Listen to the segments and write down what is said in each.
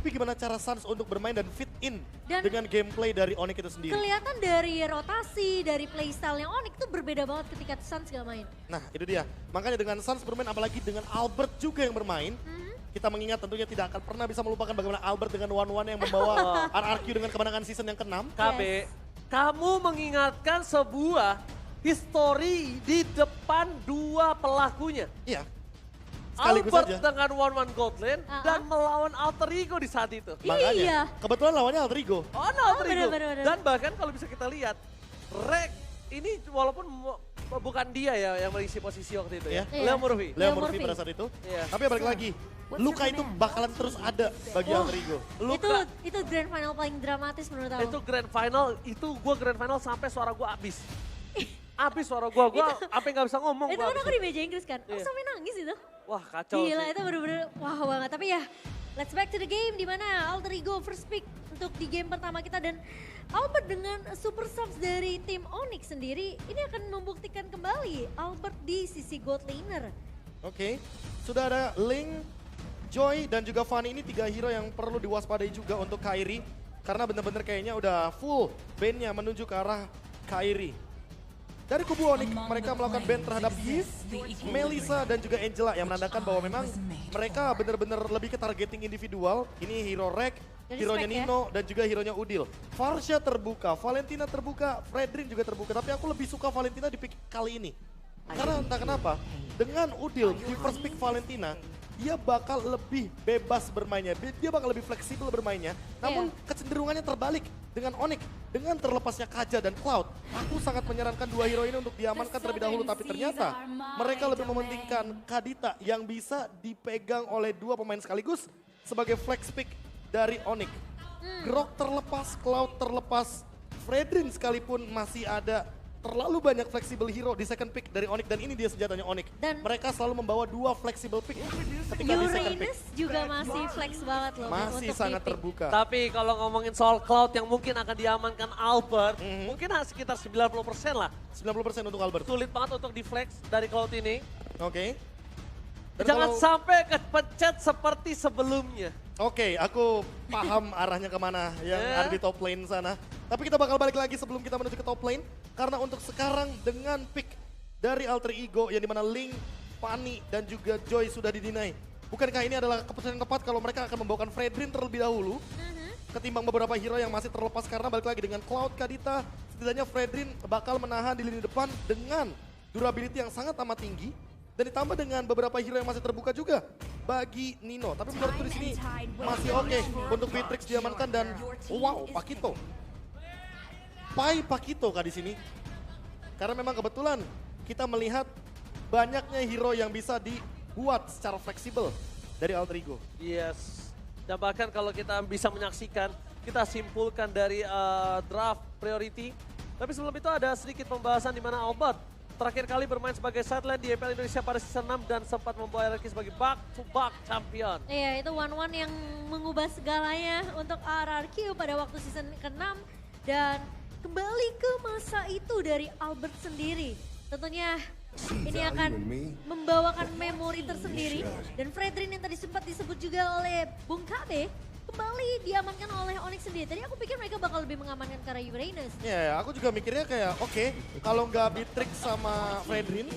Tapi gimana cara Suns untuk bermain dan fit in Dan dengan gameplay dari Onyx itu sendiri? kelihatan dari rotasi, dari playstyle-nya Onyx tuh berbeda banget ketika Suns gak main. Nah itu dia, makanya dengan Suns bermain apalagi dengan Albert juga yang bermain, kita mengingat tentunya tidak akan pernah bisa melupakan bagaimana Albert dengan One-One yang membawa RRQ dengan kemenangan season yang ke-6. KB, kamu mengingatkan sebuah histori di depan dua pelakunya. Iya, sekaligus Albert saja. dengan One Gold Lane dan melawan Alter Ego di saat itu. Makanya, Iya. kebetulan lawannya Alter Ego. Oh, no, Alter Ego. bener. Dan bahkan kalau bisa kita lihat, Rek ini walaupun bukan dia ya yang mengisi posisi waktu itu ya. Iya. Leo Murphy. Leo Leo Murphy Murphy. pada saat itu. Iya. Tapi balik lagi, luka itu bakalan terus ada bagi Alter Ego. Luka. Itu grand final paling dramatis menurut aku. Itu grand final, itu gue grand final sampai suara gue habis. Habis suara gue sampai gak bisa ngomong. Itu gua kan habis. aku di meja Inggris kan, aku Iya. sampai nangis itu. Wah kacau Gila, sih. itu bener-bener wah banget. Tapi ya, let's back to the game di mana Alter Ego first pick untuk di game pertama kita. Dan Albert dengan super subs dari tim Onyx sendiri, ini akan membuktikan kembali Albert di sisi gold laner. Oke, sudah ada Link, Joy, dan juga Fanny. Ini 3 hero yang perlu diwaspadai juga untuk Kairi. Karena bener-bener kayaknya udah full band-nya menuju ke arah Kairi. Dari kubu Onyx, mereka melakukan ban terhadap Yves, Melissa, dan juga Angela yang menandakan bahwa memang mereka benar-benar lebih ke targeting individual. Ini hero Rek, Dari hero-nya spek ya. Nino, dan juga hero-nya Udil. Farsha terbuka, Valentina terbuka, Fredrin juga terbuka. Tapi aku lebih suka Valentina di pick kali ini. Karena entah kenapa, dengan Udil di first pick Valentina, dia bakal lebih bebas bermainnya, dia bakal lebih fleksibel bermainnya. Namun kecenderungannya terbalik dengan Onyx, dengan terlepasnya Kaja dan Cloud. Aku sangat menyarankan 2 hero ini untuk diamankan terlebih dahulu, tapi ternyata mereka lebih mementingkan Kadita yang bisa dipegang oleh 2 pemain sekaligus sebagai flex pick dari Onyx. Grok terlepas, Cloud terlepas, Fredrin sekalipun masih ada. Terlalu banyak flexible hero di second pick dari Onyx dan ini dia senjatanya Onyx. Dan mereka selalu membawa 2 flexible pick ketika di second pick. Uranus juga masih flex banget loh Masih untuk sangat di pick. terbuka. Tapi kalau ngomongin soal Cloud yang mungkin akan diamankan Albert, mungkin sekitar 90% lah. 90% untuk Albert. Sulit banget untuk di flex dari Cloud ini. Oke. Dan Jangan kalau- sampai kepencet seperti sebelumnya. Oke, aku paham arahnya kemana yang ada di top lane sana. Tapi kita bakal balik lagi sebelum kita menuju ke top lane. Karena untuk sekarang dengan pick dari Alter Ego yang dimana Link, Fanny, dan juga Joy sudah didinai. Bukankah ini adalah keputusan yang tepat kalau mereka akan membawakan Fredrin terlebih dahulu? Ketimbang beberapa hero yang masih terlepas karena balik lagi dengan Cloud, Kadita. Setidaknya Fredrin bakal menahan di lini depan dengan durability yang sangat amat tinggi. Dan ditambah dengan beberapa hero yang masih terbuka juga bagi Nino. Tapi menurutku di sini masih oke untuk Beatrix diamankan dan wow, Pakito. Pai Pakito kah di sini? Karena memang kebetulan kita melihat banyaknya hero yang bisa dibuat secara fleksibel dari Alter Ego. Yes. Dan bahkan kalau kita bisa menyaksikan, kita simpulkan dari draft priority. Tapi sebelum itu ada sedikit pembahasan di mana Albert terakhir kali bermain sebagai side lane di EPL Indonesia pada season 6 dan sempat membawa RRQ sebagai back-to-back champion. Iya, itu One-One yang mengubah segalanya untuk RRQ pada waktu season ke-6. Dan kembali ke masa itu dari Albert sendiri. Tentunya ini akan membawakan memori tersendiri. Dan Fredrin yang tadi sempat disebut juga oleh Bung KB, kembali diamankan oleh Onyx sendiri. Tadi aku pikir mereka bakal lebih mengamankan karena Uranus. Ya, aku juga mikirnya kayak oke, kalau nggak Beatrix sama Fredrin,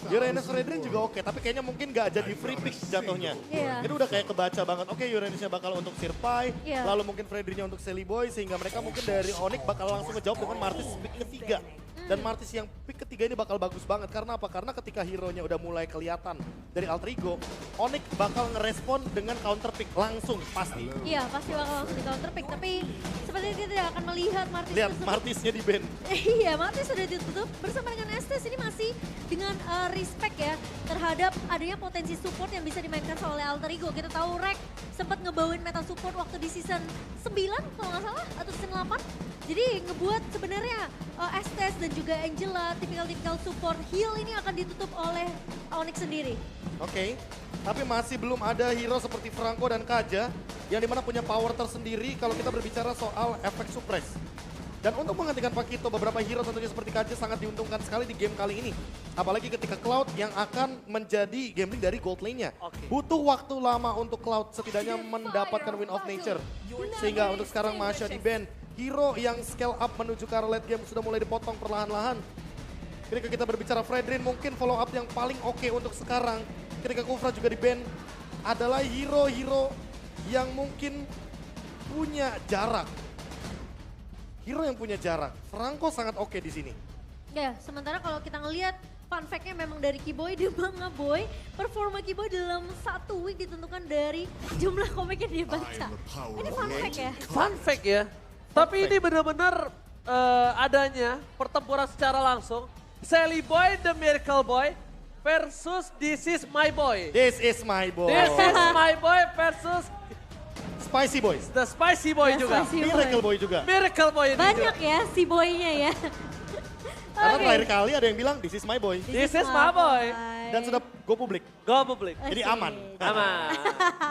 Uranus Fredrin juga oke. Tapi kayaknya mungkin nggak jadi free pick jatuhnya. Iya. Itu udah kayak kebaca banget. Oke, Uranusnya bakal untuk Sirpai, Iya. lalu mungkin Fredrinnya untuk Sally Boy, sehingga mereka mungkin dari Onyx bakal langsung ngejawab dengan Martis pick ketiga. Dan Martis yang pick ketiga ini bakal bagus banget. Karena apa? Karena ketika hero-nya udah mulai kelihatan dari Alter Ego, Onyx bakal ngerespon dengan counter pick langsung pasti. Iya, pasti bakal langsung di counter pick. Tapi sepertinya kita tidak akan melihat Martis Lihat tersebut. Martisnya di band. Iya, Martis sudah ditutup bersama dengan Estes. Ini masih dengan respect ya terhadap adanya potensi support yang bisa dimainkan oleh Alter Ego. Kita tahu Rek sempat ngebawain meta support waktu di season 9 kalau nggak salah atau season 8. Jadi ngebuat sebenarnya Estes dan juga Angela tipikal-tipikal support heal ini akan ditutup oleh Onyx sendiri. Oke, tapi masih belum ada hero seperti Franco dan Kaja yang dimana punya power tersendiri kalau kita berbicara soal efek suppress. Dan untuk menghentikan Pakito, beberapa hero tentunya seperti KJ sangat diuntungkan sekali di game kali ini. Apalagi ketika Cloud yang akan menjadi gambling dari gold lane-nya. Oke. Butuh waktu lama untuk Cloud setidaknya mendapatkan win of nature. Sehingga untuk sekarang Masha di ban. Hero yang scale up menuju ke arah late game sudah mulai dipotong perlahan-lahan. Ketika kita berbicara Fredrin, mungkin follow up yang paling oke untuk sekarang. Ketika Kufra juga di ban adalah hero-hero yang mungkin punya jarak. Hero yang punya jarak. Franco sangat oke di sini. Ya, sementara kalau kita ngelihat fun fact-nya memang dari Kiboy di Manga Boy, performa Kiboy dalam 1 week ditentukan dari jumlah komik yang dia baca. Ini fun fact ya. Fun fact ya. Tapi ini benar-benar adanya pertempuran secara langsung. Sally Boy, The Miracle Boy versus This Is My Boy. This is my boy. This is My Boy versus Spicy Boys. The Spicy Boy The juga. Spicy Miracle Boy juga. Miracle Boy ini Banyak juga. ya si boynya ya. Karena Oke. terakhir kali ada yang bilang this is my boy. This is my boy. Dan sudah go publik. Go public. Jadi Asik. aman. Aman.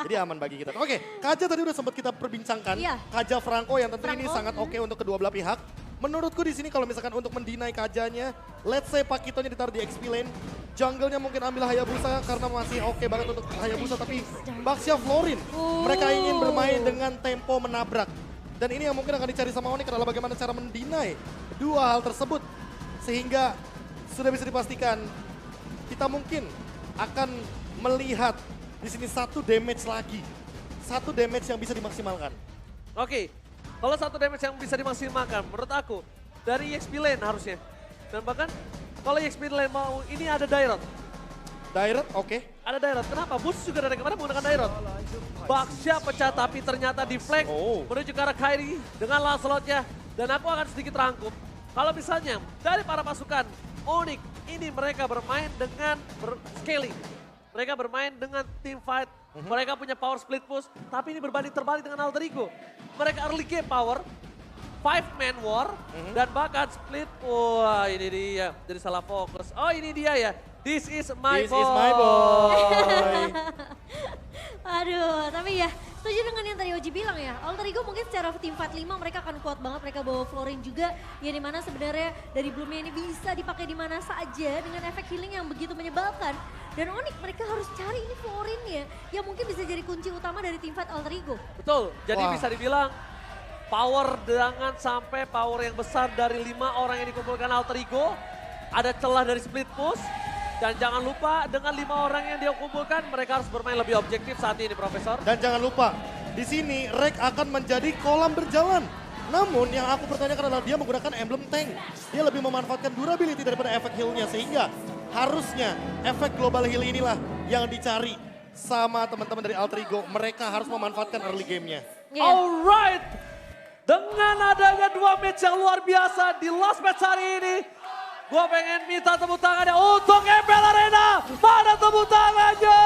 Jadi aman bagi kita. Oke, Kaja tadi udah sempat kita perbincangkan. Iya. Kaja Franco yang tentu ini Franco, sangat oke untuk kedua belah pihak. Menurutku di sini kalau misalkan untuk mendinai Kajanya, let's say Pakitonya ditaruh di XP lane, jungle-nya mungkin ambil Hayabusa karena masih oke banget untuk Hayabusa, tapi Baxia Florin. Mereka ingin bermain dengan tempo menabrak. Dan ini yang mungkin akan dicari sama Onyx adalah bagaimana cara mendinai dua hal tersebut. Sehingga sudah bisa dipastikan kita mungkin akan melihat di sini 1 damage lagi. 1 damage yang bisa dimaksimalkan. Oke, kalau 1 damage yang bisa dimaksimalkan menurut aku dari EXP lane harusnya. Dan bahkan kalau EXP lane mau ini ada Dairot. Direct, oke. Ada Dairot. Kenapa? Boost juga dari kemarin menggunakan Dairot. Baxia pecah tapi ternyata deflect menuju ke arah Kairi dengan Lancelot-nya. Dan aku akan sedikit rangkum. Kalau misalnya dari para pasukan Onyx ini mereka bermain dengan scaling. Mereka bermain dengan team fight. Mereka punya power split push. Tapi ini berbanding terbalik dengan Alter Ego. Mereka early game power. 5-man war. Dan bahkan split. Wah ini dia. Jadi salah fokus. Oh ini dia ya. This is my This boy. is my boy. Aduh, tapi ya setuju dengan yang tadi Oji bilang ya. Alter Ego mungkin secara tim 45 mereka akan kuat banget. Mereka bawa Florin juga. Ya dimana sebenarnya dari Bloomnya ini bisa dipakai di mana saja dengan efek healing yang begitu menyebalkan. Dan Onyx mereka harus cari ini Florinnya yang mungkin bisa jadi kunci utama dari tim fight Alter Ego. Betul, jadi Wah. bisa dibilang power dengan sampai power yang besar dari 5 orang yang dikumpulkan Alter Ego. Ada celah dari split push. Dan jangan lupa dengan 5 orang yang dia kumpulkan mereka harus bermain lebih objektif saat ini Profesor. Dan jangan lupa, di sini Rek akan menjadi kolam berjalan. Namun yang aku pertanyakan adalah dia menggunakan emblem tank. Dia lebih memanfaatkan durability daripada efek heal-nya. Sehingga harusnya efek global heal inilah yang dicari sama teman-teman dari Alter Ego. Mereka harus memanfaatkan early game-nya. Ya. Alright, dengan adanya 2 match yang luar biasa di last match hari ini. Gue pengen minta tepuk tangannya untuk MPL Arena. Mana tepuk tangannya?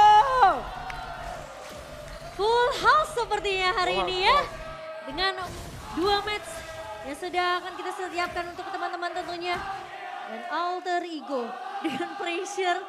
Full house sepertinya hari ini ya. Dengan 2 match yang sudah akan kita siapkan untuk teman-teman tentunya. Dan Alter Ego dengan pressure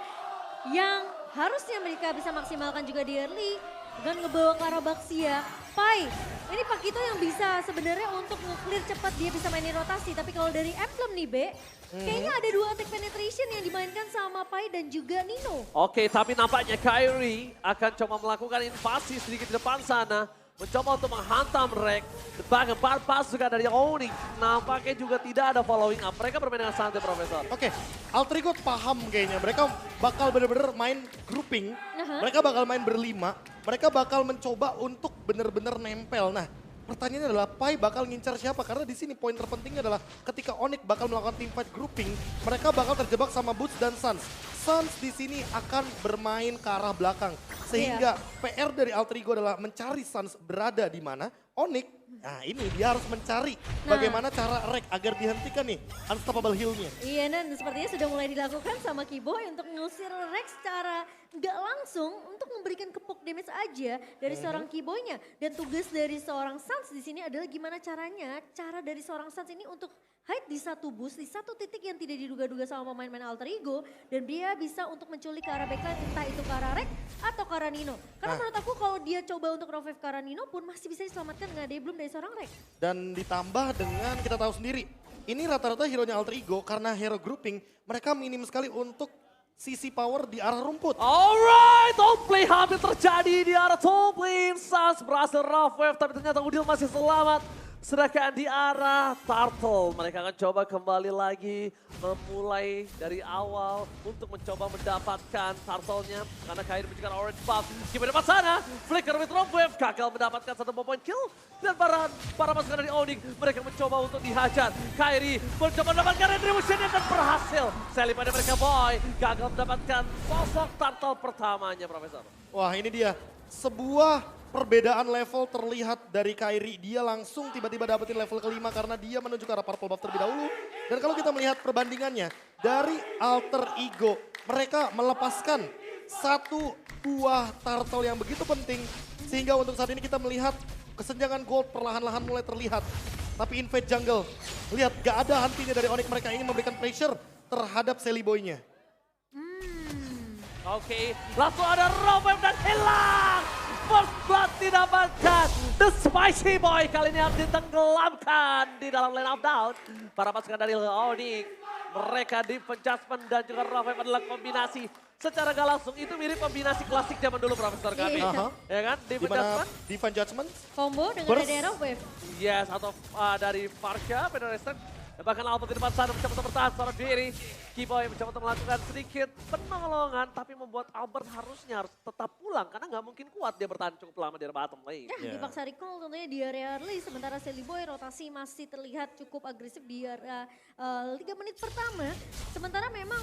yang harusnya mereka bisa maksimalkan juga di early. Dan ngebawa ke arah Baxia. Pai, ini Pakito yang bisa sebenarnya untuk nge-clear cepat dia bisa mainin rotasi. Tapi kalau dari emblem nih Be, kayaknya ada 2 attack penetration yang dimainkan sama Pai dan juga Nino. Oke, tapi nampaknya Kairi akan coba melakukan invasi sedikit di depan sana. Mencoba untuk menghantam Rek. Bahkan pasukan dari Onyx nampaknya juga tidak ada following up. Mereka bermain dengan santai Profesor. Oke, Alter Ego paham kayaknya. Mereka bakal bener-bener main grouping. Mereka bakal main berlima. Mereka bakal mencoba untuk bener-bener nempel. Nah, pertanyaannya adalah Pai bakal ngincar siapa? Karena di sini poin terpentingnya adalah ketika Onyx bakal melakukan team fight grouping, mereka bakal terjebak sama Boots dan Suns. Suns di sini akan bermain ke arah belakang. Sehingga PR dari Alter Ego adalah mencari Suns berada di mana. Onyx, nah ini dia harus mencari bagaimana cara Rek agar dihentikan nih unstoppable heal-nya. Iya, dan sepertinya sudah mulai dilakukan sama Kiboy untuk ngusir Rex secara nggak langsung untuk memberikan kepuk damage aja dari seorang Kiboynya. Dan tugas dari seorang Suns di sini adalah gimana caranya, cara dari seorang Suns ini untuk hide di satu boost, di satu titik yang tidak diduga-duga sama pemain-pemain Alter Ego. Dan dia bisa untuk menculik ke arah backline, entah itu ke arah Rek atau ke arah Nino. Karena menurut aku kalau dia coba untuk revive ke arah Nino pun masih bisa diselamatkan dengan Daybloom dari seorang Rek. Dan ditambah dengan kita tahu sendiri, ini rata-rata hero-nya Alter Ego karena hero grouping, mereka minim sekali untuk sisi power di arah rumput. Alright, outplay hampir terjadi di arah top lane. Sans berhasil rough wave, tapi ternyata Udil masih selamat. Sedangkan di arah Turtle, mereka akan coba kembali lagi memulai dari awal untuk mencoba mendapatkan Turtle-nya. Karena Kairi menunjukkan orange buff. Gimana depan sana, Flicker with rough wave, gagal mendapatkan satu point kill. Dan para pasukan dari Onyx, mereka mencoba untuk dihajar. Kairi mencoba mendapatkan retribution dan berhasil. Sally pada mereka boy, gagal mendapatkan sosok Turtle pertamanya, Profesor. Wah ini dia, sebuah perbedaan level terlihat dari Kairi. Dia langsung tiba-tiba dapetin level kelima karena dia menuju ke arah purple buff terlebih dahulu. Dan kalau kita melihat perbandingannya dari Alter Ego, mereka melepaskan satu buah turtle yang begitu penting. Sehingga untuk saat ini kita melihat kesenjangan gold perlahan-lahan mulai terlihat. Tapi Invade Jungle, lihat gak ada hentinya dari Onyx, mereka ingin memberikan pressure terhadap Sally Boy-nya. Oke, langsung ada Robert dan hilang. First blood didapatkan. The Spicy Boy kali ini harus ditenggelamkan di dalam line of down. Para pasukan dari Onyx, mereka di adjustment dan juga Robert adalah kombinasi. Secara gak langsung itu mirip kombinasi klasik zaman dulu Profesor kami. Ya kan, di adjustment. Divine Judgment. Combo dengan Burst. DDR wave. Yes, atau dari Farsha, Pedorester. Bahkan Albert di depan sana mencoba untuk bertahan secara diri. Keyboy mencoba untuk melakukan sedikit penolongan, tapi membuat Albert harusnya harus tetap pulang. Karena nggak mungkin kuat dia bertahan cukup lama di bottom lane. Ya, dipaksa recall tentunya di area early. Sementara Sally Boy rotasi masih terlihat cukup agresif di area 3 menit pertama. Sementara memang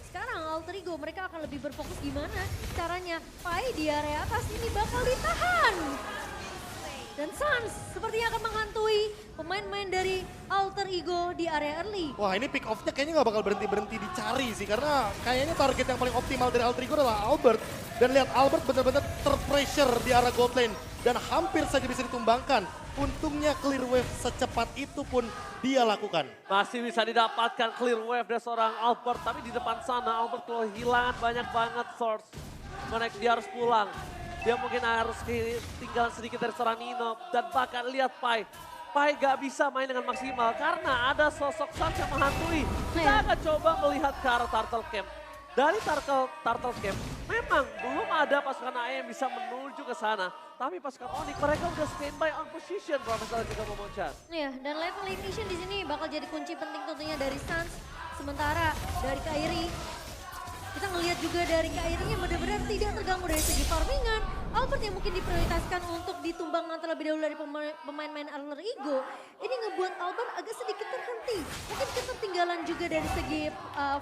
sekarang Alter Ego mereka akan lebih berfokus gimana caranya Pai di area atas ini bakal ditahan. Dan Sans sepertinya akan menghantui pemain-pemain dari Alter Ego di area early. Wah ini pick off-nya kayaknya nggak bakal berhenti-berhenti dicari sih. Karena kayaknya target yang paling optimal dari Alter Ego adalah Albert. Dan lihat Albert benar-benar terpressure di arah gold lane. Dan hampir saja bisa ditumbangkan. Untungnya clear wave secepat itu pun dia lakukan. Masih bisa didapatkan clear wave dari seorang Albert. Tapi di depan sana Albert kehilangan banyak banget source. Dia harus pulang. Dia mungkin harus ketinggalan sedikit dari seorang Nino. Dan bahkan lihat Pai. Pai gak bisa main dengan maksimal karena ada sosok Sans yang menghantui. Kita akan coba melihat ke arah Turtle Camp. Dari Turtle Camp memang belum ada pasukan AE yang bisa menuju ke sana. Tapi pasukan Onyx mereka udah standby on position Profesor juga Momochan. Iya, dan level ignition di sini bakal jadi kunci penting tentunya dari Sans. Sementara dari Kairi, kita ngelihat juga dari Kairi yang benar-benar tidak terganggu dari segi farmingan. Albert yang mungkin diprioritaskan untuk ditumbangkan terlebih dahulu dari pemain-pemain Alter Ego. Ini ngebuat Albert agak sedikit terhenti. Mungkin ketertinggalan juga dari segi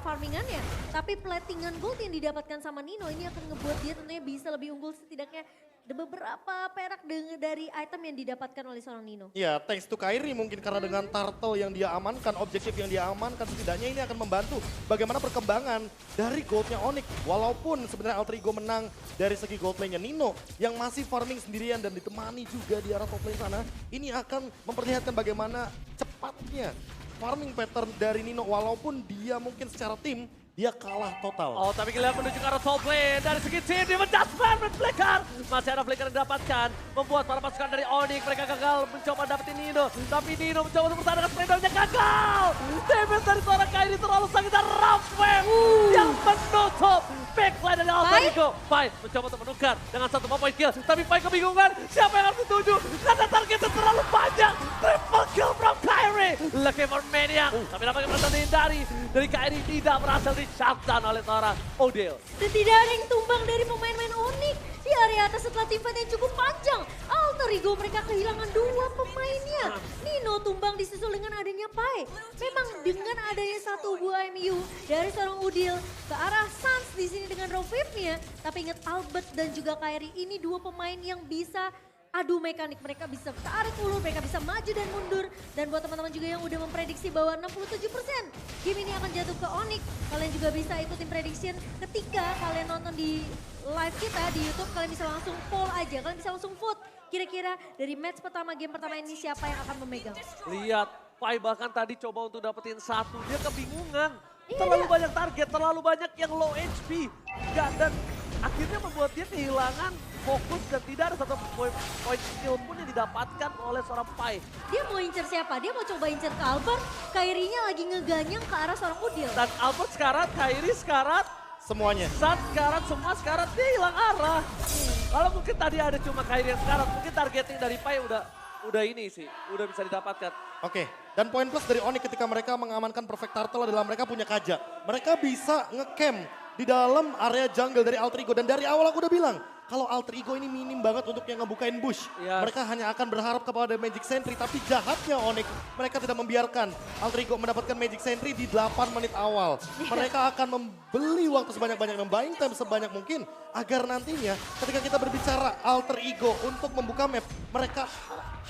farmingannya. Tapi platingan gold yang didapatkan sama Nino ini akan ngebuat dia tentunya bisa lebih unggul setidaknya. Ada beberapa perak dari item yang didapatkan oleh seorang Nino. Ya, thanks to Kairi mungkin karena dengan turtle yang dia amankan, objektif yang dia amankan, setidaknya ini akan membantu bagaimana perkembangan dari goldnya Onyx. Walaupun sebenarnya Alter Ego menang dari segi gold lane-nya Nino yang masih farming sendirian dan ditemani juga di arah top lane sana, ini akan memperlihatkan bagaimana cepatnya farming pattern dari Nino walaupun dia mungkin secara tim dia kalah total. Oh, tapi kita menuju ke arah top lane. Dari segi tim, dia menjudgment Flicker. Masih ada Flicker yang didapatkan. Membuat para pasukan dari Onyx, mereka gagal mencoba dapetin Nino. Tapi Nino mencoba untuk bertahan dengan spraydown-nya gagal. Damage dari seorang Kairi terlalu sakit dan rough wave yang menutup backline dari Alter Ego. Pai mencoba untuk menukar dengan satu point kill. Tapi Pai kebingungan, siapa yang harus dituju? Karena targetnya terlalu banyak. Triple kill from Kairi. Lucky for Maniac. Tapi nampaknya berhasil dihindari. Dari Kairi tidak berhasil di-shutdown oleh seorang Odil. Dan tidak ada yang tumbang dari pemain-pemain Onyx di area atas setelah tim fight yang cukup panjang. Alter Ego mereka kehilangan 2 pemainnya. Nino tumbang disusul dengan adanya Pai. Memang dengan adanya satu buah MU dari seorang Udil ke arah Sans di sini dengan Rovivnya. Tapi ingat Albert dan juga Kairi ini 2 pemain yang bisa adu mekanik, mereka bisa tarik ulur, mereka bisa maju dan mundur. Dan buat teman-teman juga yang udah memprediksi bahwa 67% game ini akan jatuh ke Onyx, kalian juga bisa ikutin prediction ketika kalian nonton di live kita di YouTube. Kalian bisa langsung poll aja, kalian bisa langsung vote kira-kira dari match pertama, game pertama ini siapa yang akan memegang. Lihat Pai bahkan tadi coba untuk dapetin satu, dia kebingungan. Iya, Terlalu dia- banyak target, terlalu banyak yang low HP. Dan akhirnya membuat dia kehilangan fokus dan tidak ada satu poin skill pun yang didapatkan oleh seorang Pai. Dia mau incer siapa? Dia mau coba incer ke Albert. Kairinya lagi ngeganyang ke arah seorang Udil. Dan Albert sekarat, Kairi sekarat, Semuanya. San sekarat, semua sekarat, dia hilang arah. Kalau mungkin tadi ada cuma Kairi yang sekarat, mungkin targeting dari Pai udah ini sih, udah bisa didapatkan. Oke, dan poin plus dari Onyx ketika mereka mengamankan Perfect Turtle adalah mereka punya Kaja. Mereka bisa nge-camp di dalam area jungle dari Alter Ego. Dan dari awal aku udah bilang, kalau Alter Ego ini minim banget untuk yang ngebukain bush. Yes. Mereka hanya akan berharap kepada Magic Sentry, tapi jahatnya Onyx, mereka tidak membiarkan Alter Ego mendapatkan Magic Sentry di 8 menit awal. Mereka akan membeli waktu sebanyak-banyaknya, buying time sebanyak mungkin, agar nantinya ketika kita berbicara Alter Ego untuk membuka map, mereka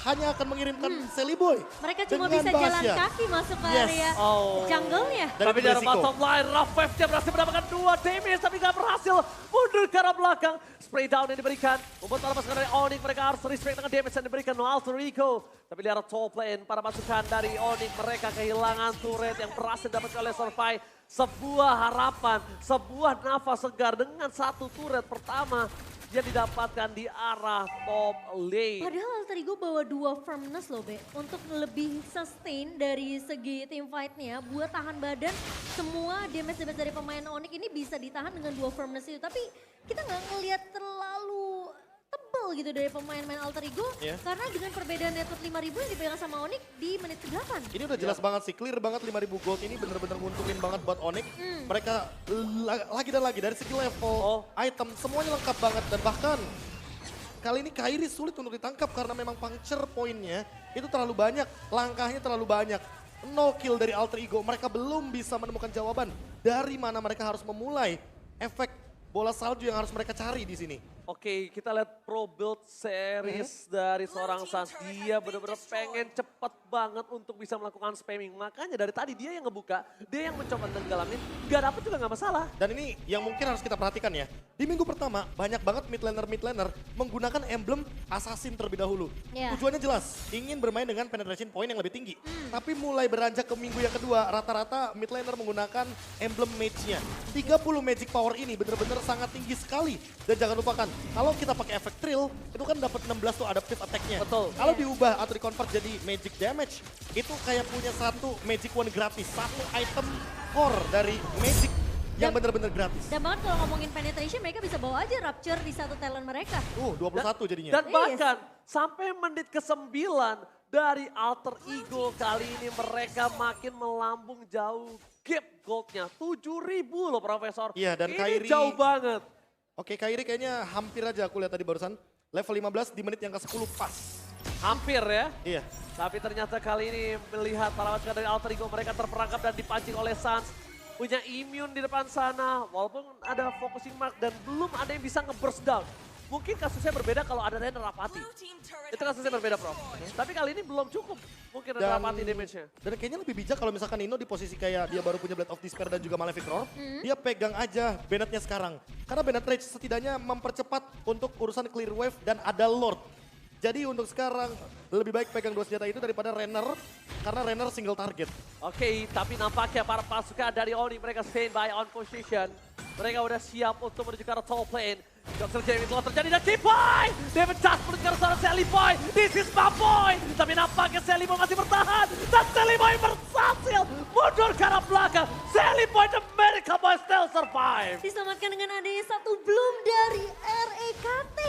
hanya akan mengirimkan Sally Boy. Mereka cuma dengan bisa jalan Basya. kaki masuk ke Yes. area Oh. jungle-nya. Dan Tapi itu dari resiko. bottom line, Rafef dia berhasil mendapatkan 2 damage tapi gak berhasil mundur ke arah belakang. Spray down yang diberikan, membuat para pasukan dari Onyx mereka harus respect dengan damage yang diberikan Alter Ego. Tapi di arah top lane, para pasukan dari Onyx mereka kehilangan turret yang berhasil didapatkan oleh Survive. Sebuah harapan, sebuah nafas segar dengan satu turret pertama yang didapatkan di arah top lane. Padahal Alter Ego bawa 2 firmness loh Be. Untuk lebih sustain dari segi team fight-nya. Buat tahan badan semua damage-damage dari pemain Onyx ini bisa ditahan dengan 2 firmness itu. Tapi kita nggak ngelihat terlalu tebel gitu dari pemain-pemain Alter Ego. Iya. Karena dengan perbedaan network 5.000 yang dipegang sama Onyx di menit ke-8. Ini udah jelas banget sih, clear banget 5.000 gold ini bener-bener nguntungin banget buat Onyx. Mereka lagi dan lagi dari segi level, item, semuanya lengkap banget. Dan bahkan kali ini Kairi sulit untuk ditangkap karena memang puncture poinnya itu terlalu banyak, langkahnya terlalu banyak. 0 kill dari Alter Ego, mereka belum bisa menemukan jawaban dari mana mereka harus memulai efek bola salju yang harus mereka cari di sini. Oke, kita lihat pro build series dari seorang Sans. Dia benar-benar pengen cepet banget untuk bisa melakukan spamming. Makanya dari tadi dia yang ngebuka, dia yang mencoba tenggalamin. Gak dapet juga gak masalah. Dan ini yang mungkin harus kita perhatikan ya. Di minggu pertama banyak banget mid laner menggunakan emblem assassin terlebih dahulu. Iya. Tujuannya jelas, ingin bermain dengan penetration point yang lebih tinggi. Tapi mulai beranjak ke minggu yang kedua, rata-rata mid laner menggunakan emblem mage-nya. 30 magic power ini benar-benar sangat tinggi sekali. Dan jangan lupakan, kalau kita pakai efek trill, itu kan dapat 16 tuh adaptive attack-nya. Betul. Kalau diubah atau di-convert jadi magic damage, itu kayak punya satu magic one gratis. Satu item core dari magic yang benar-benar gratis. Dan banget kalau ngomongin penetration mereka bisa bawa aja Rapture di satu talent mereka. 21 jadinya. Dan bahkan sampai menit ke-9 dari Alter Ego kali ini mereka makin melambung jauh. Gap goldnya 7.000 loh Profesor. Iya, dan ini Kairi- jauh banget. Oke, Kairi kayaknya hampir aja aku lihat tadi barusan. Level 15 di menit yang ke-10 pas. Hampir ya. Iya. Tapi ternyata kali ini melihat para pasukan dari Alter Ego mereka terperangkap dan dipancing oleh Sans. Punya immune di depan sana, walaupun ada focusing mark dan belum ada yang bisa nge-burst down. Mungkin kasusnya berbeda kalau ada Rainer Rapati. Itu kasusnya berbeda, Prof. Tapi kali ini belum cukup mungkin Rainer Rapati damage-nya. Dan kayaknya lebih bijak kalau misalkan Nino di posisi kayak dia baru punya Blade of Despair dan juga Malefic Roar, dia pegang aja Bennett-nya sekarang. Karena Bennett Rage setidaknya mempercepat untuk urusan clear wave dan ada Lord. Jadi untuk sekarang lebih baik pegang 2 senjata itu daripada Renner, karena Renner single target. Oke, tapi nampaknya para pasukan dari Oni mereka stand by on position. Mereka udah siap untuk menuju ke arah top lane. Dr. Jamie telah terjadi dan T-Boy! David Chas menuju ke arah seorang Sally Boy. This is my boy! Tapi nampaknya Sally Boy masih bertahan. Dan Sally Boy berhasil mundur ke arah belakang. Sally Boy the America Boy still survive. Diselamatkan dengan adanya satu bloom dari REKT.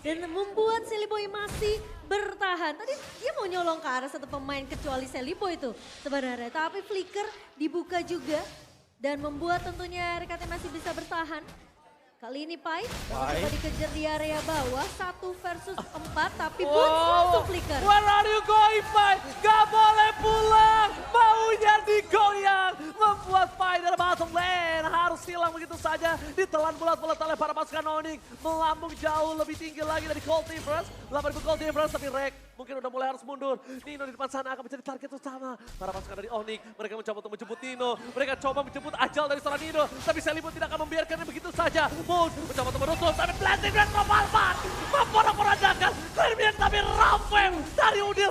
Dan membuat Sally Boy masih bertahan. Tadi dia mau nyolong ke arah satu pemain kecuali Sally Boy itu sebenarnya. Tapi Flicker dibuka juga. Dan membuat tentunya REKT masih bisa bertahan. Kali ini Pai coba dikejar di area bawah 1 versus 4 tapi Boots langsung Flicker. Where are you going, Pai? Gak boleh pulang. Maunya digoyang. Membuat Pai dari bottom lane harus hilang begitu saja. Ditelan bulat-bulat oleh para pasukan Onyx. Melambung jauh lebih tinggi lagi dari Cold Difference. 8.000 Cold Difference tapi Rek mungkin udah mulai harus mundur. Nino di depan sana akan menjadi target utama. Para pasukan dari Onyx mereka mencoba untuk menjemput Nino. Mereka coba menjemput Ajal dari seorang Nino. Tapi Selibut tidak akan membiarkannya begitu saja. Moon mencoba untuk menutup tapi planting dan Romalman memporak-porandakan. Clear tapi Ramfem dari Udil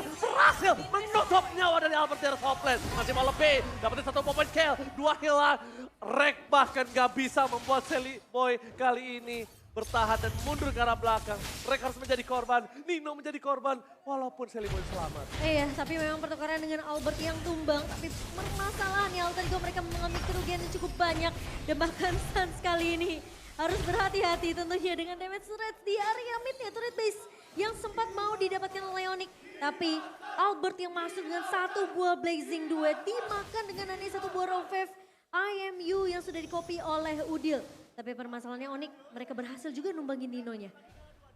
berhasil menutup nyawa dari Albert dari top lane. Masih mau lebih, dapetin 1 point kill, 2 hilang. Rek bahkan gak bisa membuat Selly Boy kali ini bertahan dan mundur ke arah belakang. Rek harus menjadi korban, Nino menjadi korban, walaupun Selly Boy selamat. Iya, tapi memang pertukaran dengan Albert yang tumbang. Tapi permasalahannya Alter Ego mereka mengalami kerugian yang cukup banyak. Dan bahkan Suns kali ini harus berhati-hati tentunya dengan damage rate di area midnya turret base yang sempat mau didapatkan oleh Onyx. Tapi Albert yang masuk dengan 1 buah Blazing Duet dimakan dengan hanya 1 buah Raw Wave IMU yang sudah di-copy oleh Udil. Tapi permasalahannya Onyx, mereka berhasil juga numbangin Ninonya.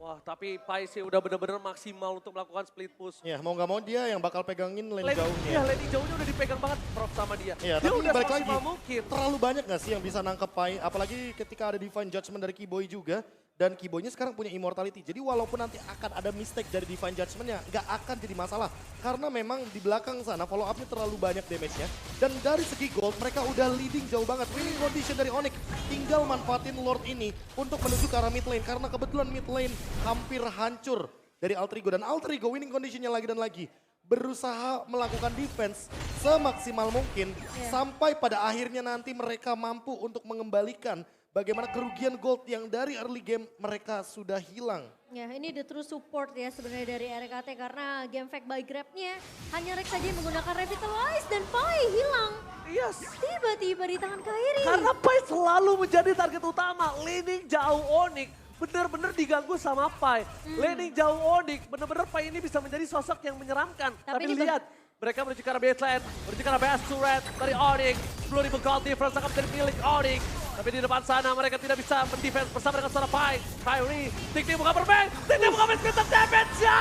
Wah, tapi Pai sih udah benar-benar maksimal untuk melakukan split push. Ya mau gak mau dia yang bakal pegangin lane jauhnya. Iya, lane jauhnya udah dipegang banget Prof sama dia. Iya, Dia tapi udah balik lagi, semaksimal mungkin. terlalu banyak gak sih yang bisa nangkep Pai? Apalagi ketika ada Divine Judgment dari Kiboy juga. Dan Kiboynya sekarang punya immortality. Jadi walaupun nanti akan ada mistake dari Divine Judgment-nya, gak akan jadi masalah. Karena memang di belakang sana follow up-nya terlalu banyak damage-nya. Dan dari segi gold mereka udah leading jauh banget. Winning condition dari Onyx. Tinggal manfaatin Lord ini untuk menuju ke arah mid lane. Karena kebetulan mid lane hampir hancur dari Alter Ego. Dan Alter Ego winning condition-nya lagi dan lagi berusaha melakukan defense semaksimal mungkin. Sampai pada akhirnya nanti mereka mampu untuk mengembalikan bagaimana kerugian gold yang dari early game mereka sudah hilang. Ya, ini the true support ya sebenarnya dari RKT karena game fact by Grab-nya hanya Rex saja yang menggunakan Revitalize dan Pai hilang. Yes. Tiba-tiba di tangan Kairi. Karena Pai selalu menjadi target utama. Laning jauh Onyx benar-benar diganggu sama Pai. Laning jauh Onyx benar-benar Pai ini bisa menjadi sosok yang menyeramkan. Tapi ini lihat. Mereka menuju ke arah baseline, menuju ke arah base turret dari Onyx. 10.000 gold difference akan menjadi milik Onyx. Tapi di depan sana mereka tidak bisa mendefense bersama dengan seorang Pai. Kairi, Tik-Tik buka bermain, Tik-Tik buka main sekitar damage-nya.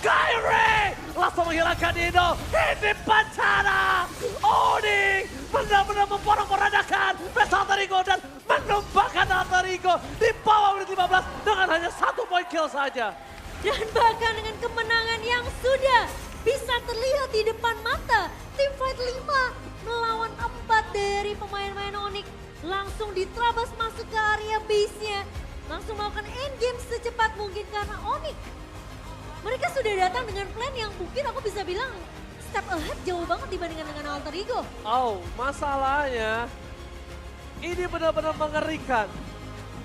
Kairi langsung menghilangkan Nino. Ini bencana. Onyx benar-benar memporak-porandakan base Alter Ego dan menumbangkan Alter Ego di bawah menit 15 dengan hanya 1 point kill saja. Dan bahkan dengan kemenangan yang sudah bisa terlihat di depan mata. Teamfight 5 melawan 4 dari pemain-pemain Onyx. Langsung diterabas masuk ke area base-nya. Langsung melakukan endgame secepat mungkin karena Onyx. Mereka sudah datang dengan plan yang mungkin aku bisa bilang step ahead jauh banget dibandingkan dengan Alter Ego. Oh, masalahnya ini benar-benar mengerikan.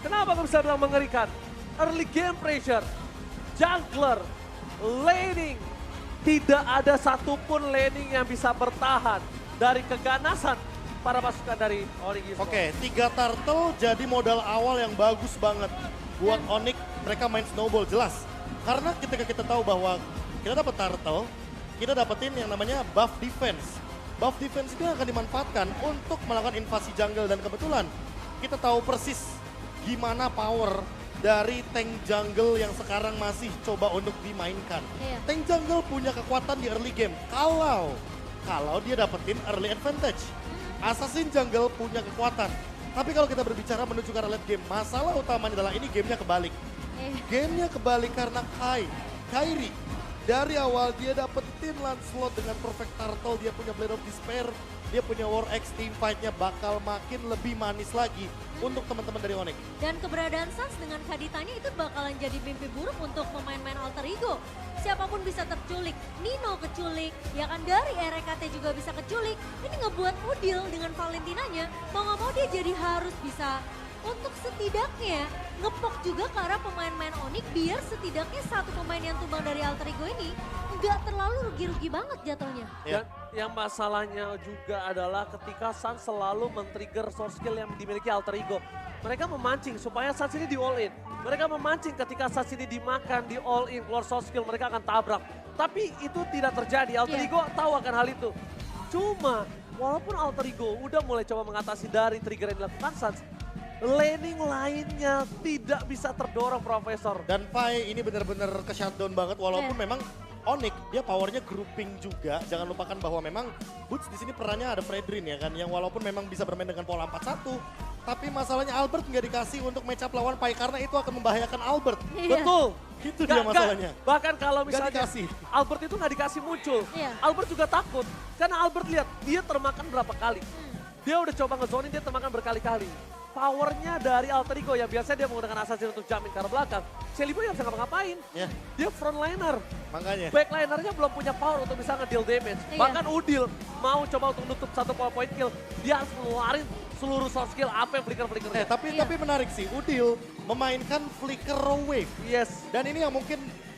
Kenapa aku bisa bilang mengerikan? Early game pressure, jungler, laning. Tidak ada satupun laning yang bisa bertahan dari keganasan para pasukan dari Onyx Esports. Oke, 3 turtle jadi modal awal yang bagus banget buat Onyx. Mereka main snowball jelas. Karena ketika kita tahu bahwa kita dapat turtle, kita dapetin yang namanya buff defense. Buff defense itu akan dimanfaatkan untuk melakukan invasi jungle dan kebetulan kita tahu persis gimana power dari tank jungle yang sekarang masih coba untuk dimainkan. Iya. Tank jungle punya kekuatan di early game kalau dia dapetin early advantage. Assassin jungle punya kekuatan. Tapi kalau kita berbicara menuju ke arah late game, masalah utamanya adalah ini gamenya kebalik. Gamenya kebalik karena Kairi. Dari awal dia dapetin Lancelot dengan perfect turtle, dia punya Blade of Despair, dia punya War X, team fight-nya bakal makin lebih manis lagi untuk teman-teman dari Onyx. Dan keberadaan Sans dengan Kaditanya itu bakalan jadi mimpi buruk untuk pemain-pemain Alter Ego. Siapapun bisa terculik, Nino keculik, ya kan dari RKT juga bisa keculik. Ini ngebuat Udil dengan Valentinanya, mau gak mau dia jadi harus bisa untuk setidaknya ngepok juga ke arah pemain-pemain Onyx biar setidaknya satu pemain yang tumbang dari Alter Ego ini nggak terlalu rugi-rugi banget jatuhnya. Dan yang masalahnya juga adalah ketika Suns selalu men-trigger source skill yang dimiliki Alter Ego. Mereka memancing supaya Suns ini di all in. Mereka memancing ketika Suns ini dimakan di all in, keluar source skill mereka akan tabrak. Tapi itu tidak terjadi, Alter Ego tahu akan hal itu. Cuma walaupun Alter Ego udah mulai coba mengatasi dari trigger yang dilakukan Suns, laning lainnya tidak bisa terdorong Profesor. Dan Pai ini benar-benar ke-shutdown banget walaupun memang Onyx dia powernya grouping juga. Jangan lupakan bahwa memang Boots di sini perannya ada Fredrin ya kan, yang walaupun memang bisa bermain dengan pola 4-1, tapi masalahnya Albert nggak dikasih untuk match up lawan Pai karena itu akan membahayakan Albert. Betul. Itu dia masalahnya. Bahkan kalau misalnya dikasih. Albert itu nggak dikasih muncul, Albert juga takut. Karena Albert lihat dia termakan berapa kali. Dia udah coba ngezonin, dia termakan berkali-kali. powernya dari Alter Ego yang biasanya dia menggunakan assassin untuk jamin ke arah belakang. Celiboy nggak bisa ngapa-ngapain. Ya, Dia frontliner. makanya. Backlinernya belum punya power untuk bisa nge-deal damage. Iya. Bahkan Udil mau coba untuk nutup satu point kill. Dia harus ngeluarin seluruh soft skill apa yang flicker-flickernya. Iya. Tapi menarik sih, Udil memainkan flicker wave. Yes. Dan ini yang mungkin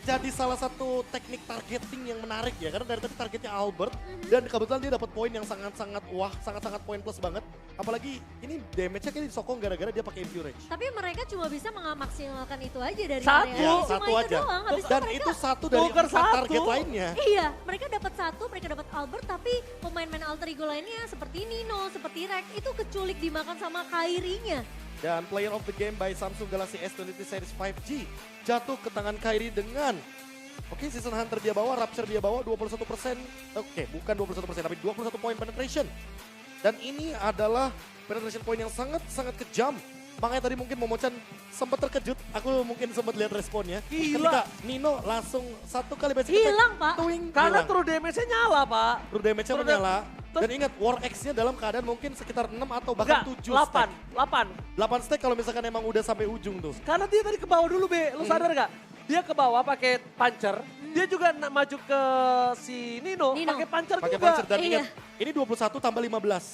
jadi salah satu teknik targeting yang menarik ya. Karena dari tadi targetnya Albert. Dan kebetulan dia dapat poin yang sangat-sangat wah, sangat-sangat poin plus banget. Apalagi ini damage-nya kayak disokong gara-gara dia pakai Infurage. Tapi mereka cuma bisa memaksimalkan itu aja dari Satu. area. Ya, Cuma satu itu aja. doang. Habis Dan mereka, itu satu dari Tuker 4 satu. target lainnya. iya, mereka dapat satu, mereka dapat Albert, tapi pemain-pemain alter ego lainnya seperti Nino, seperti Rex, itu keculik dimakan sama Kairi-nya. Dan player of the game by Samsung Galaxy S23 Series 5G jatuh ke tangan Kairi dengan Season Hunter dia bawa, Rapture dia bawa 21%. Bukan 21%, tapi 21 poin penetration. Dan ini adalah penetration point yang sangat-sangat kejam. Makanya tadi mungkin Momochan sempat terkejut. Aku mungkin sempat lihat responnya. Gila. Ketika Nino langsung satu kali basic Hilang, Pak. Twing, Karena hilang. true damage-nya nyala, Pak. True damage-nya True menyala. Terus- Dan ingat, War X-nya dalam keadaan mungkin sekitar 6 atau bahkan 7 stack. 8. 8 stack kalau misalkan emang udah sampai ujung tuh. Karena dia tadi ke bawah dulu, Be. Lu sadar gak? Dia ke bawah pakai puncher. Dia juga maju ke si Nino, Nino. pakai puncher Pakai juga. puncher dan Iya. ingat, ini 21 tambah 15.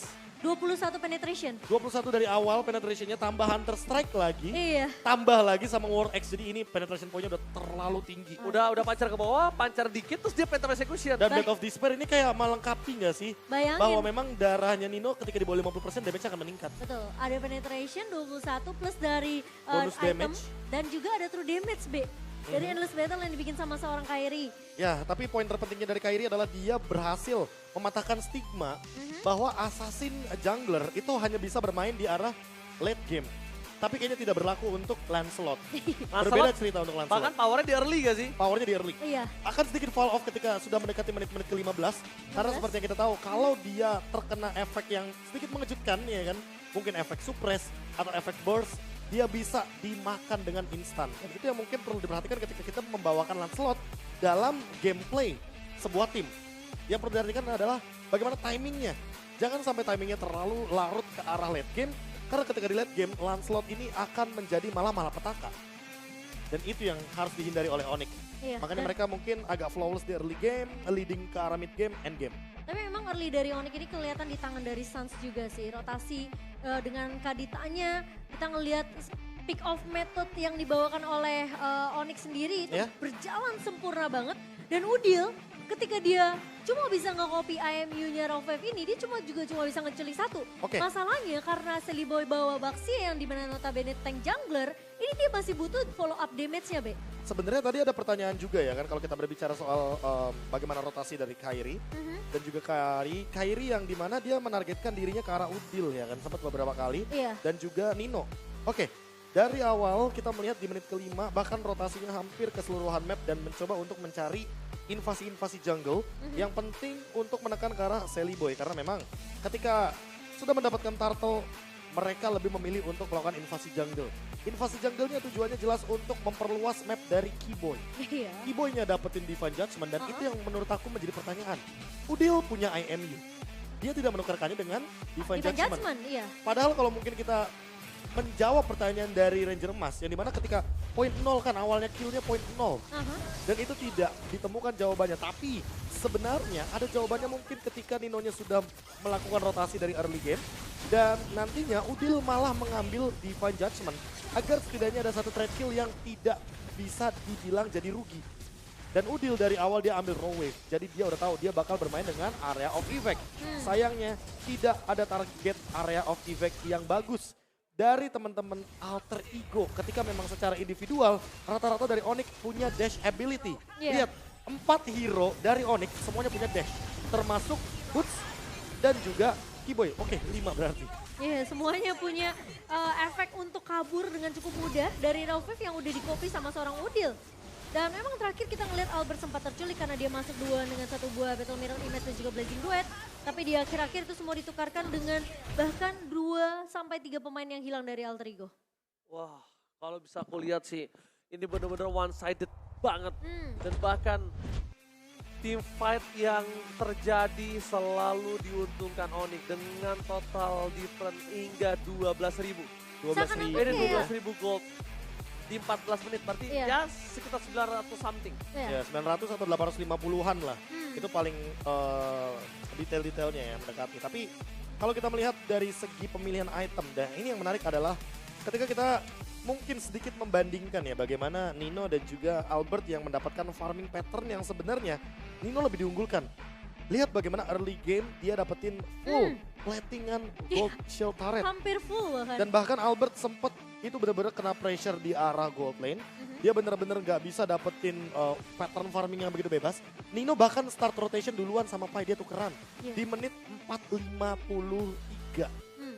21 penetration. 21 dari awal penetrationnya tambah Hunter Strike lagi. Iya. Tambah lagi sama War X. Jadi ini penetration point-nya udah terlalu tinggi. Udah puncher ke bawah, puncher dikit, terus dia phantom execution. Dan Bed of Despair ini kayak melengkapi nggak sih? Bayangin. Bahwa memang darahnya Nino ketika di bawah 50% damage akan meningkat. Betul, ada penetration 21 plus dari Bonus item damage. dan juga ada true damage, B. Dari Endless Battle yang dibikin sama seorang Kairi. Ya, tapi poin terpentingnya dari Kairi adalah dia berhasil mematahkan stigma bahwa assassin jungler itu hanya bisa bermain di arah late game. Tapi kayaknya tidak berlaku untuk Lancelot. Berbeda cerita untuk Lancelot. Bahkan powernya di early gak sih? Powernya di early. Iya. Akan sedikit fall off ketika sudah mendekati menit-menit ke-15. Karena seperti yang kita tahu, kalau dia terkena efek yang sedikit mengejutkan, ya kan, mungkin efek suppress atau efek burst, dia bisa dimakan dengan instan. Dan itu yang mungkin perlu diperhatikan ketika kita membawakan Lancelot dalam gameplay sebuah tim. Yang perlu diperhatikan adalah bagaimana timingnya. Jangan sampai timingnya terlalu larut ke arah late game, karena ketika di late game, Lancelot ini akan menjadi malah malapetaka. Dan itu yang harus dihindari oleh Onyx. Iya. Makanya Dan- mereka mungkin agak flawless di early game, leading ke arah mid game, end game. Tapi memang early dari Onyx ini kelihatan di tangan dari Suns juga sih. Rotasi dengan Kaditanya, kita ngelihat pick off method yang dibawakan oleh Onyx sendiri itu Ya. berjalan sempurna banget. Dan Udil ketika dia cuma bisa nge-copy IMU-nya Raufev ini, dia cuma bisa ngeculik satu. Oke. Masalahnya karena Celiboy bawa Baxia yang dimana notabene tank jungler, ini dia masih butuh follow up damage-nya, Be. Sebenarnya tadi ada pertanyaan juga ya kan kalau kita berbicara soal bagaimana rotasi dari Kairi dan juga Kairi yang dimana dia menargetkan dirinya ke arah Udil ya kan sempat beberapa kali Iya. dan juga Nino. Oke, dari awal kita melihat di menit kelima bahkan rotasinya hampir keseluruhan map dan mencoba untuk mencari invasi-invasi jungle yang penting untuk menekan ke arah Celiboy karena memang ketika sudah mendapatkan turtle mereka lebih memilih untuk melakukan invasi jungle. Invasi jungle-nya tujuannya jelas untuk memperluas map dari Keyboy. Iya. Keyboy-nya dapetin Divine Judgment dan itu yang menurut aku menjadi pertanyaan. Udil punya IMU. Dia tidak menukarkannya dengan Divine Divine Judgment. Judgment, iya. Padahal kalau mungkin kita menjawab pertanyaan dari Ranger Emas yang dimana ketika poin 0 kan awalnya Q-nya poin 0 Aha. dan itu tidak ditemukan jawabannya tapi sebenarnya ada jawabannya mungkin ketika Ninonya sudah melakukan rotasi dari early game dan nantinya Udil malah mengambil Divine Judgment agar setidaknya ada satu trade kill yang tidak bisa dibilang jadi rugi. Dan Udil dari awal dia ambil raw wave. Jadi dia udah tahu dia bakal bermain dengan area of effect. Sayangnya tidak ada target area of effect yang bagus dari teman-teman Alter Ego. Ketika memang secara individual rata-rata dari Onyx punya dash ability. Iya. Lihat 4 hero dari Onyx semuanya punya dash. Termasuk Boots dan juga Keyboy. Oke 5 berarti. Iya, semuanya punya efek untuk kabur dengan cukup mudah dari Raufev yang udah di-copy sama seorang Udil. Dan memang terakhir kita ngeliat Albert sempat terculik karena dia masuk duluan dengan satu buah Battle Mirror Image dan juga Blazing Duet. Tapi di akhir-akhir itu semua ditukarkan dengan bahkan 2 sampai 3 pemain yang hilang dari Alter Ego. Wah, kalau bisa aku lihat sih, ini benar-benar one-sided banget. Hmm. Dan bahkan team fight yang terjadi selalu diuntungkan Onyx dengan total difference hingga 12.000. 12.000. Ini Oke, 12.000 gold di 14 menit, berarti Iya. ya sekitar 900 something. Iya. Ya 900 atau 850-an lah. Itu paling detail-detailnya ya mendekati. Tapi kalau kita melihat dari segi pemilihan item, dan ini yang menarik adalah ketika kita mungkin sedikit membandingkan ya bagaimana Nino dan juga Albert yang mendapatkan farming pattern yang sebenarnya Nino lebih diunggulkan. Lihat bagaimana early game dia dapetin full platingan gold shield turret. Hampir full bahkan. Dan bahkan Albert sempet itu benar-benar kena pressure di arah gold lane. Dia benar-benar nggak bisa dapetin pattern farming yang begitu bebas. Nino bahkan start rotation duluan sama Pai, dia tukeran. Iya. Di menit 4.53.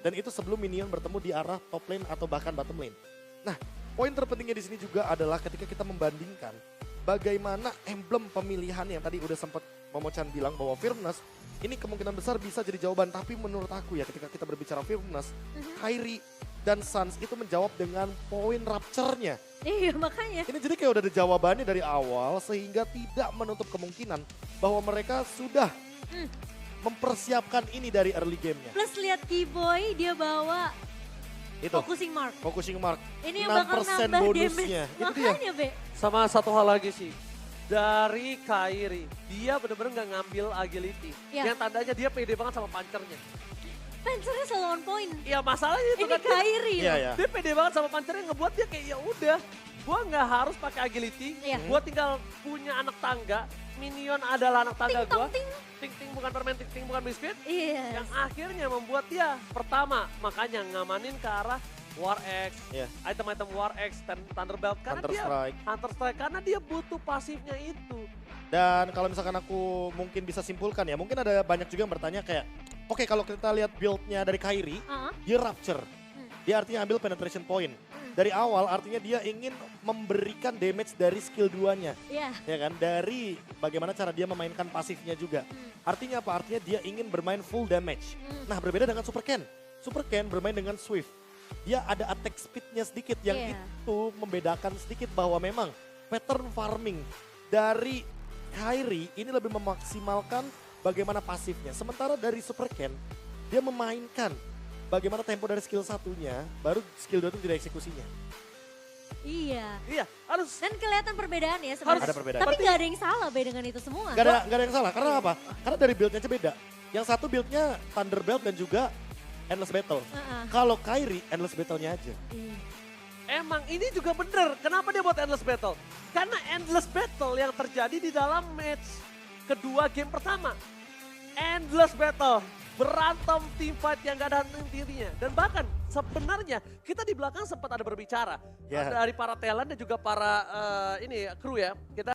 Dan itu sebelum minion bertemu di arah top lane atau bahkan bottom lane. Nah, poin terpentingnya di sini juga adalah ketika kita membandingkan bagaimana emblem pemilihan yang tadi udah sempat Momo-chan bilang bahwa Firmness ini kemungkinan besar bisa jadi jawaban. Tapi menurut aku ya ketika kita berbicara Firmness, Kairi dan Suns itu menjawab dengan poin Rapture-nya. Iya makanya. Ini jadi kayak udah ada jawabannya dari awal sehingga tidak menutup kemungkinan bahwa mereka sudah mempersiapkan ini dari early game-nya. Plus lihat Keyboy dia bawa Itu, focusing mark. focusing mark. Ini yang bakal 6% nambah bonusnya. damage. Itu dia. Makanya Be. Sama satu hal lagi sih, dari Kairi, dia bener-bener nggak ngambil agility. Iya. Yang tandanya dia pede banget sama punchernya. Pancernya selalu on point. Iya masalahnya itu Ini kan Kairi Iya loh. ya. dia pede banget sama punchernya, ngebuat dia kayak ya udah, gua nggak harus pakai agility, Iya. gua tinggal punya anak tangga, minion adalah anak tangga Ting tong gua. ting. Ting-ting bukan permen, ting-ting bukan biskuit. Iya. Yang akhirnya membuat dia pertama, makanya ngamanin ke arah War X, Iya. item-item War X, Thunderbelt, karena Hunter dia Strike. Hunter Strike, karena dia butuh pasifnya itu. Dan kalau misalkan aku mungkin bisa simpulkan ya, mungkin ada banyak juga yang bertanya kayak, oke kalau kita lihat build-nya dari Kairi, dia Rapture. Dia artinya ambil penetration point. Dari awal artinya dia ingin memberikan damage dari skill 2-nya. Iya. Ya kan, dari bagaimana cara dia memainkan pasifnya juga. Artinya apa? Artinya dia ingin bermain full damage. Nah berbeda dengan Super Ken. Super Ken bermain dengan Swift. Dia ada attack speed-nya sedikit yang Iya. itu membedakan sedikit bahwa memang pattern farming dari Kairi ini lebih memaksimalkan bagaimana pasifnya. Sementara dari Super Ken, dia memainkan bagaimana tempo dari skill satunya, baru skill 2 itu tidak eksekusinya. Iya. Iya, harus Dan kelihatan perbedaan ya Harus sebenarnya. ada perbedaan. Tapi nggak ada yang salah Be dengan itu semua. Gak ada yang salah, karena apa? Karena dari build-nya aja beda. Yang satu build-nya Thunderbelt dan juga Endless Battle. Kalau Kairi, Endless Battle-nya aja. Iya. emang ini juga bener. Kenapa dia buat Endless Battle? Karena Endless Battle yang terjadi di dalam match kedua game pertama. Endless Battle. Berantem team fight yang gak ada henti-hentinya. Dan bahkan sebenarnya kita di belakang sempat ada berbicara. Ya. Dari para talent dan juga para kru ya. Kita